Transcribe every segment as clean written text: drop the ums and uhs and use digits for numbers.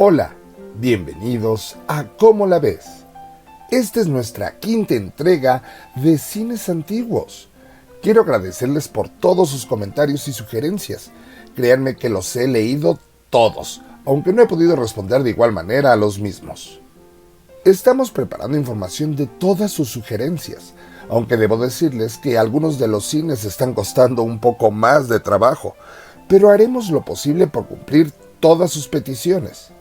Hola, bienvenidos a ¿Cómo la ves? Esta es nuestra quinta entrega de Cines Antiguos. Quiero agradecerles por todos sus comentarios y sugerencias. Créanme que los he leído todos, aunque no he podido responder de igual manera a los mismos. Estamos preparando información de todas sus sugerencias, aunque debo decirles que algunos de los cines están costando un poco más de trabajo, pero haremos lo posible por cumplir todas sus peticiones.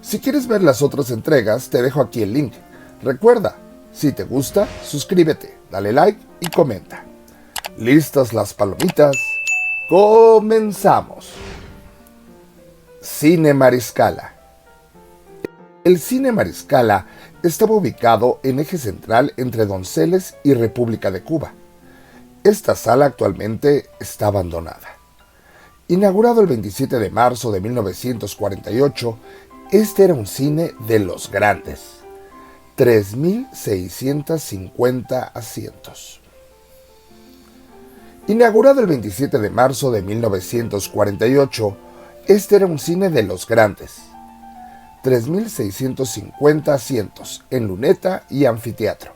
Si quieres ver las otras entregas, te dejo aquí el link. Recuerda, si te gusta, suscríbete, dale like y comenta. ¿Listas las palomitas? ¡Comenzamos! Cine Mariscala. El Cine Mariscala estaba ubicado en eje central entre Donceles y República de Cuba. Esta sala actualmente está abandonada. Inaugurado el 27 de marzo de 1948, este era un cine de los grandes. 3.650 asientos. Inaugurado el 27 de marzo de 1948, este era un cine de los grandes. 3.650 asientos en luneta y anfiteatro.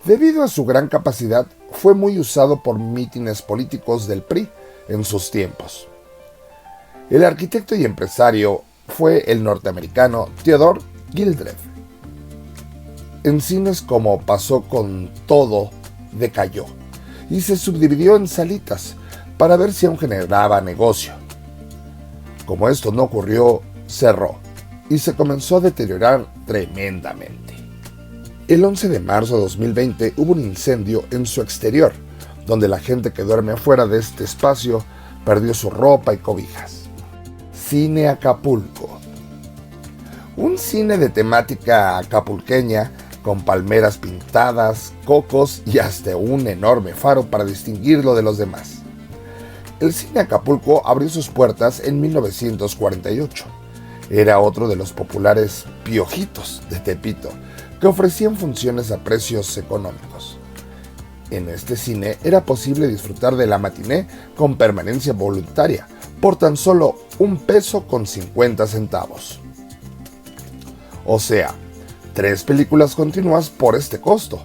Debido a su gran capacidad, fue muy usado por mítines políticos del PRI en sus tiempos. El arquitecto y empresario fue el norteamericano Theodore Gildred. En cines como pasó con todo, decayó y se subdividió en salitas para ver si aún generaba negocio. Como esto no ocurrió, cerró y se comenzó a deteriorar tremendamente. El 11 de marzo de 2020 hubo un incendio en su exterior, donde la gente que duerme afuera de este espacio perdió su ropa y cobijas. Cine Acapulco. Un cine de temática acapulqueña, con palmeras pintadas, cocos y hasta un enorme faro para distinguirlo de los demás. El Cine Acapulco abrió sus puertas en 1948. Era otro de los populares piojitos de Tepito, que ofrecían funciones a precios económicos. En este cine era posible disfrutar de la matiné con permanencia voluntaria por tan solo $1.50. O sea, 3 películas continuas por este costo.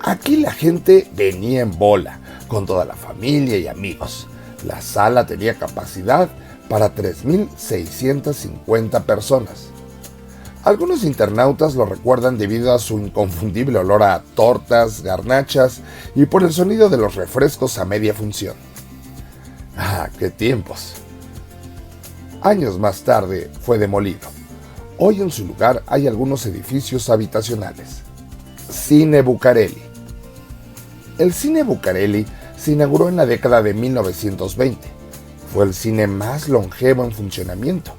Aquí la gente venía en bola, con toda la familia y amigos. La sala tenía capacidad para 3.650 personas. Algunos internautas lo recuerdan debido a su inconfundible olor a tortas, garnachas y por el sonido de los refrescos a media función. ¡Ah, qué tiempos! Años más tarde fue demolido. Hoy en su lugar hay algunos edificios habitacionales. Cine Bucareli. El Cine Bucareli se inauguró en la década de 1920. Fue el cine más longevo en funcionamiento.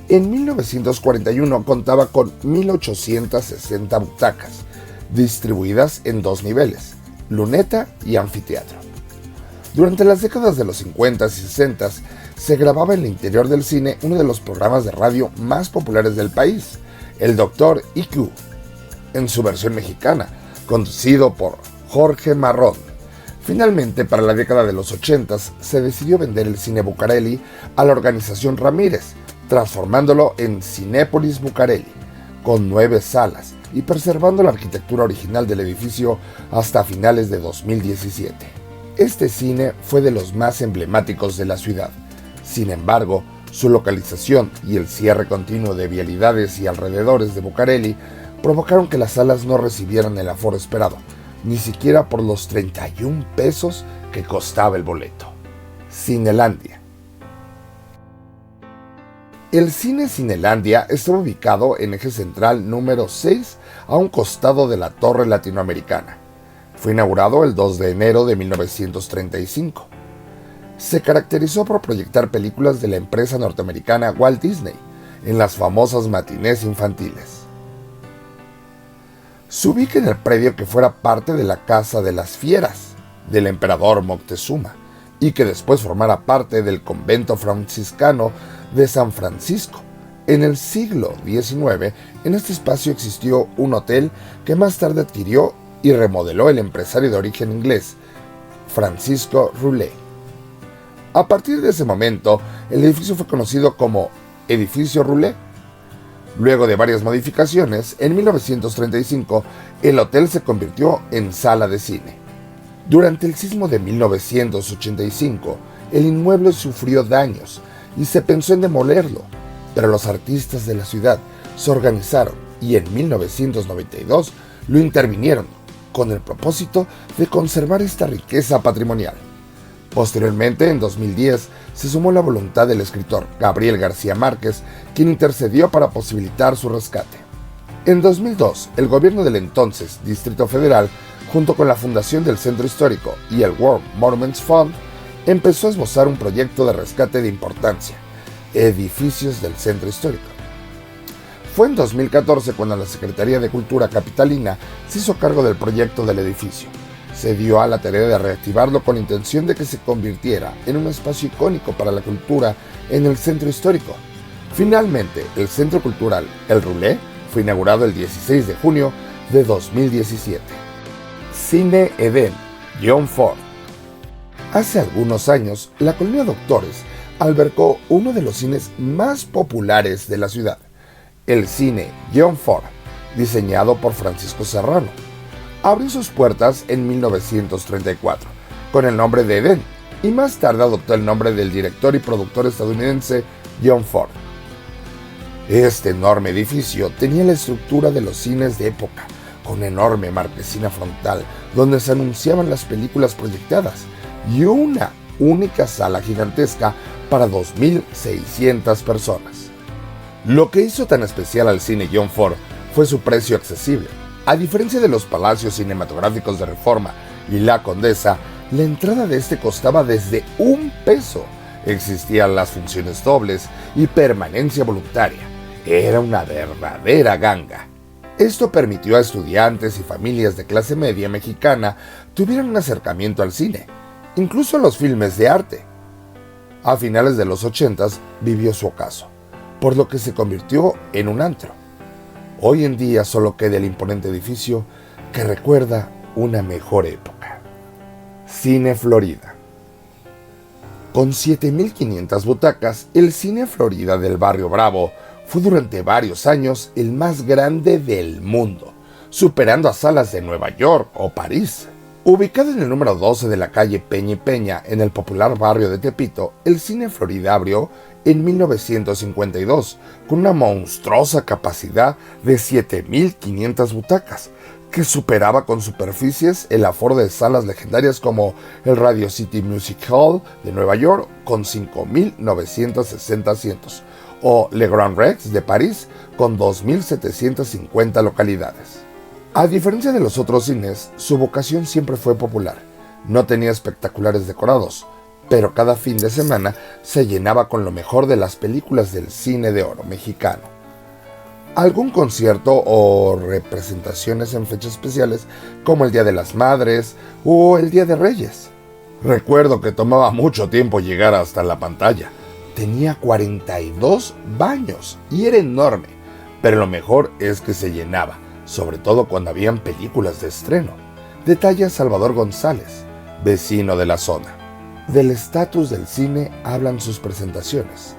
En 1941 contaba con 1.860 butacas, distribuidas en 2 niveles, luneta y anfiteatro. Durante las décadas de los 50 y 60 se grababa en el interior del cine uno de los programas de radio más populares del país, el Dr. IQ, en su versión mexicana, conducido por Jorge Marrón. Finalmente, para la década de los 80 se decidió vender el Cine Bucareli a la organización Ramírez, transformándolo en Cinépolis Bucareli, con 9 salas y preservando la arquitectura original del edificio hasta finales de 2017. Este cine fue de los más emblemáticos de la ciudad. Sin embargo, su localización y el cierre continuo de vialidades y alrededores de Bucareli provocaron que las salas no recibieran el aforo esperado, ni siquiera por los $31 que costaba el boleto. Cinelandia. El Cine Cinelandia estaba ubicado en eje central número 6 a un costado de la Torre Latinoamericana. Fue inaugurado el 2 de enero de 1935. Se caracterizó por proyectar películas de la empresa norteamericana Walt Disney en las famosas matinés infantiles. Se ubica en el predio que fuera parte de la Casa de las Fieras del emperador Moctezuma y que después formara parte del convento franciscano de San Francisco. En el siglo XIX, en este espacio existió un hotel que más tarde adquirió y remodeló el empresario de origen inglés, Francisco Roulet. A partir de ese momento, el edificio fue conocido como Edificio Roulet. Luego de varias modificaciones, en 1935, el hotel se convirtió en sala de cine. Durante el sismo de 1985, el inmueble sufrió daños y se pensó en demolerlo, pero los artistas de la ciudad se organizaron y en 1992 lo intervinieron con el propósito de conservar esta riqueza patrimonial. Posteriormente, en 2010, se sumó la voluntad del escritor Gabriel García Márquez, quien intercedió para posibilitar su rescate. En 2002, el gobierno del entonces Distrito Federal, junto con la fundación del Centro Histórico y el World Monuments Fund, empezó a esbozar un proyecto de rescate de importancia: edificios del Centro Histórico. Fue en 2014 cuando la Secretaría de Cultura capitalina se hizo cargo del proyecto del edificio. Se dio a la tarea de reactivarlo con la intención de que se convirtiera en un espacio icónico para la cultura en el centro histórico. Finalmente, el Centro Cultural El Roulet fue inaugurado el 16 de junio de 2017. Cine Edén, John Ford. Hace algunos años, la Colonia Doctores albergó uno de los cines más populares de la ciudad, el Cine John Ford, diseñado por Francisco Serrano. Abrió sus puertas en 1934 con el nombre de Edén y más tarde adoptó el nombre del director y productor estadounidense John Ford. Este enorme edificio tenía la estructura de los cines de época, con enorme marquesina frontal donde se anunciaban las películas proyectadas y una única sala gigantesca para 2.600 personas. Lo que hizo tan especial al cine John Ford fue su precio accesible. A diferencia de los palacios cinematográficos de Reforma y La Condesa, la entrada de este costaba desde $1. Existían las funciones dobles y permanencia voluntaria. Era una verdadera ganga. Esto permitió a estudiantes y familias de clase media mexicana tuvieran un acercamiento al cine, incluso a los filmes de arte. A finales de los 80s vivió su ocaso, por lo que se convirtió en un antro. Hoy en día solo queda el imponente edificio que recuerda una mejor época. Cine Florida. Con 7.500 butacas, el Cine Florida del Barrio Bravo fue durante varios años el más grande del mundo, superando a salas de Nueva York o París. Ubicado en el número 12 de la calle Peña y Peña, en el popular barrio de Tepito, el Cine Florida abrió en 1952 con una monstruosa capacidad de 7.500 butacas, que superaba con superficies el aforo de salas legendarias como el Radio City Music Hall de Nueva York con 5.960 asientos, o Le Grand Rex de París con 2.750 localidades. A diferencia de los otros cines, su vocación siempre fue popular. No tenía espectaculares decorados, pero cada fin de semana se llenaba con lo mejor de las películas del cine de oro mexicano. Algún concierto o representaciones en fechas especiales como el Día de las Madres o el Día de Reyes. Recuerdo que tomaba mucho tiempo llegar hasta la pantalla. Tenía 42 baños y era enorme, pero lo mejor es que se llenaba, sobre todo cuando habían películas de estreno. Detalla Salvador González, vecino de la zona. Del estatus del cine hablan sus presentaciones.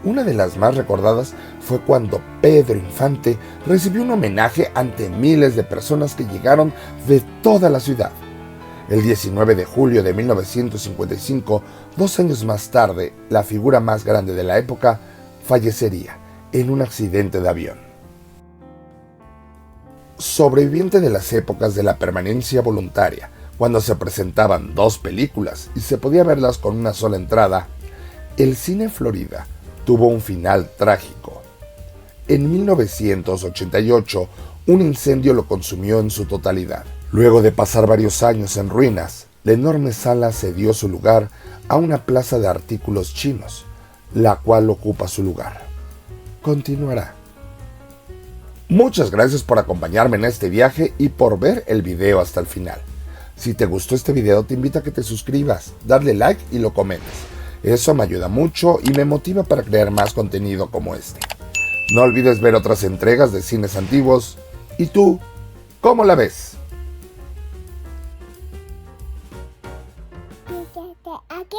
Una de las más recordadas fue cuando Pedro Infante recibió un homenaje ante miles de personas que llegaron de toda la ciudad. El 19 de julio de 1955, 2 años más tarde, la figura más grande de la época fallecería en un accidente de avión. Sobreviviente de las épocas de la permanencia voluntaria, cuando se presentaban 2 películas y se podía verlas con una sola entrada, el Cine Florida tuvo un final trágico. En 1988, un incendio lo consumió en su totalidad. Luego de pasar varios años en ruinas, la enorme sala cedió su lugar a una plaza de artículos chinos, la cual ocupa su lugar. Continuará. Muchas gracias por acompañarme en este viaje y por ver el video hasta el final. Si te gustó este video, te invito a que te suscribas, darle like y lo comentes. Eso me ayuda mucho y me motiva para crear más contenido como este. No olvides ver otras entregas de cines antiguos. ¿Y tú, cómo la ves? Aquí.